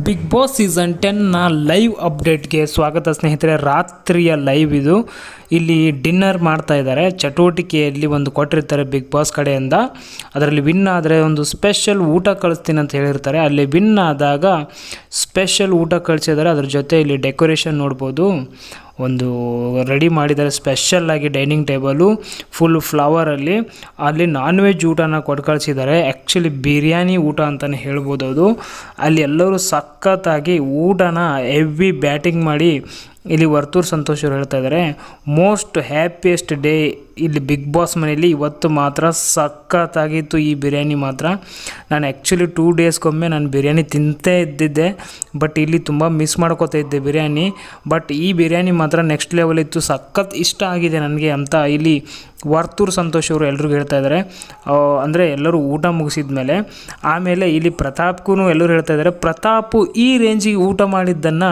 Big boss season 10ನ live ಅಪ್ಡೇಟ್ಗೆ ಸ್ವಾಗತ ಸ್ನೇಹಿತರೆ. ರಾತ್ರಿಯ ಲೈವ್ ಇದು. ಇಲ್ಲಿ ಡಿನ್ನರ್ ಮಾಡ್ತಾ ಇದ್ದಾರೆ. ಚಟುವಟಿಕೆಯಲ್ಲಿ ಒಂದು ಕೊಟ್ಟಿರ್ತಾರೆ ಬಿಗ್ ಬಾಸ್ ಕಡೆಯಿಂದ. ಅದರಲ್ಲಿ ವಿನ್ ಆದರೆ ಒಂದು ಸ್ಪೆಷಲ್ ಊಟ ಕಳಿಸ್ತೀನಿ ಅಂತ ಹೇಳಿರ್ತಾರೆ. ಅಲ್ಲಿ ವಿನ್ ಆದಾಗ ಸ್ಪೆಷಲ್ ಊಟ ಕಳಿಸಿದ್ದಾರೆ. ಅದ್ರ ಜೊತೆ ಇಲ್ಲಿ ಡೆಕೋರೇಷನ್ ನೋಡ್ಬೋದು, ಒಂದು ರೆಡಿ ಮಾಡಿದ್ದಾರೆ ಸ್ಪೆಷಲ್ಲಾಗಿ ಡೈನಿಂಗ್ ಟೇಬಲು ಫುಲ್ ಫ್ಲವರಲ್ಲಿ. ಅಲ್ಲಿ ನಾನ್ ವೆಜ್ ಊಟನ ಕೊಟ್ಟು ಕಳಿಸಿದ್ದಾರೆ. ಆ್ಯಕ್ಚುಲಿ ಬಿರಿಯಾನಿ ಊಟ ಅಂತಲೇ ಹೇಳ್ಬೋದು ಅದು. ಅಲ್ಲಿ ಎಲ್ಲರೂ ಸಖತ್ತಾಗಿ ಊಟನ ಹೆವಿ ಬ್ಯಾಟಿಂಗ್ ಮಾಡಿ ಇಲ್ಲಿ ವರ್ತೂರು ಸಂತೋಷ್ ಅವರು ಹೇಳ್ತಾ ಇದ್ದಾರೆ, ಮೋಸ್ಟ್ ಹ್ಯಾಪಿಯೆಸ್ಟ್ ಡೇ ಇಲ್ಲಿ ಬಿಗ್ ಬಾಸ್ ಮನೆಯಲ್ಲಿ ಇವತ್ತು ಮಾತ್ರ ಸಖತ್ತಾಗಿತ್ತು ಈ ಬಿರಿಯಾನಿ ಮಾತ್ರ. ನಾನು ಆ್ಯಕ್ಚುಲಿ 2 ಡೇಸ್ಗೊಮ್ಮೆ ನಾನು ಬಿರಿಯಾನಿ ತಿಂತೇ ಇದ್ದಿದ್ದೆ, ಬಟ್ ಇಲ್ಲಿ ತುಂಬ ಮಿಸ್ ಮಾಡ್ಕೋತಾ ಇದ್ದೆ ಬಿರಿಯಾನಿ. ಬಟ್ ಈ ಬಿರಿಯಾನಿ ಮಾತ್ರ ನೆಕ್ಸ್ಟ್ ಲೆವೆಲ್ ಇತ್ತು, ಸಖತ್ ಇಷ್ಟ ಆಗಿದೆ ನನಗೆ ಅಂತ ಇಲ್ಲಿ ವರ್ತೂರು ಸಂತೋಷ್ ಅವರು ಎಲ್ರಿಗೂ ಹೇಳ್ತಾ ಇದ್ದಾರೆ. ಅಂದರೆ ಎಲ್ಲರೂ ಊಟ ಮುಗಿಸಿದ ಮೇಲೆ ಆಮೇಲೆ ಇಲ್ಲಿ ಪ್ರತಾಪ್ಗೂ ಎಲ್ಲರೂ ಹೇಳ್ತಾ ಇದ್ದಾರೆ, ಪ್ರತಾಪು ಈ ರೇಂಜಿಗೆ ಊಟ ಮಾಡಿದ್ದನ್ನು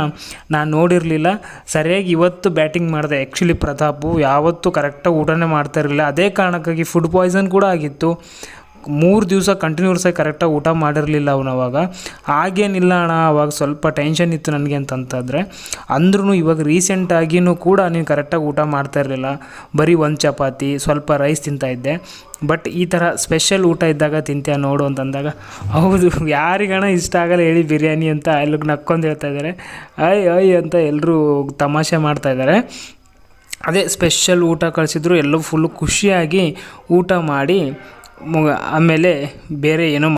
ನಾನು ನೋಡಿರಲಿಲ್ಲ. ಸರಿಯಾಗಿ ಇವತ್ತು ಬ್ಯಾಟಿಂಗ್ ಮಾಡಿದೆ. ಆ್ಯಕ್ಚುಲಿ ಪ್ರತಾಪು ಯಾವತ್ತೂ ಕರೆಕ್ಟಾಗಿ ಊಟನೇ ಮಾಡ್ತಾ ಇರಲಿಲ್ಲ. ಅದೇ ಕಾರಣಕ್ಕಾಗಿ ಫುಡ್ ಪಾಯ್ಸನ್ ಕೂಡ ಆಗಿತ್ತು. 3 ದಿವಸ ಕಂಟಿನ್ಯೂಸ್ ಆಗಿ ಕರೆಕ್ಟಾಗಿ ಊಟ ಮಾಡಿರಲಿಲ್ಲ ಅವನು. ಅವಾಗ ಹಾಗೇನಿಲ್ಲ ಅಣ್ಣ, ಅವಾಗ ಸ್ವಲ್ಪ ಟೆನ್ಷನ್ ಇತ್ತು ನನಗೆ ಅಂತಂತಂದರೆ ಅಂದ್ರೂ ಇವಾಗ ರೀಸೆಂಟಾಗಿಯೂ ಕೂಡ ನೀನು ಕರೆಕ್ಟಾಗಿ ಊಟ ಮಾಡ್ತಾ ಇರಲಿಲ್ಲ. ಬರೀ 1 ಚಪಾತಿ ಸ್ವಲ್ಪ ರೈಸ್ ತಿಂತಾಯಿದ್ದೆ. ಬಟ್ ಈ ಥರ ಸ್ಪೆಷಲ್ ಊಟ ಇದ್ದಾಗ ತಿಂತೀಯ ನೋಡು ಅಂತಂದಾಗ, ಹೌದು ಯಾರಿಗಣ ಇಷ್ಟ ಆಗಲ್ಲ ಹೇಳಿ ಬಿರಿಯಾನಿ ಅಂತ ಎಲ್ಲಿಗೆ ನಕ್ಕೊಂಡು ಹೇಳ್ತಾ ಇದ್ದಾರೆ. ಐ ಅಂತ ಎಲ್ಲರೂ ತಮಾಷೆ ಮಾಡ್ತಾಯಿದ್ದಾರೆ. ಅದೇ ಸ್ಪೆಷಲ್ ಊಟ ಕಳಿಸಿದ್ರು. ಎಲ್ಲರೂ ಫುಲ್ಲು ಖುಷಿಯಾಗಿ ಊಟ ಮಾಡಿ ಆಮೇಲೆ ಬೇರೆ ಏನೋ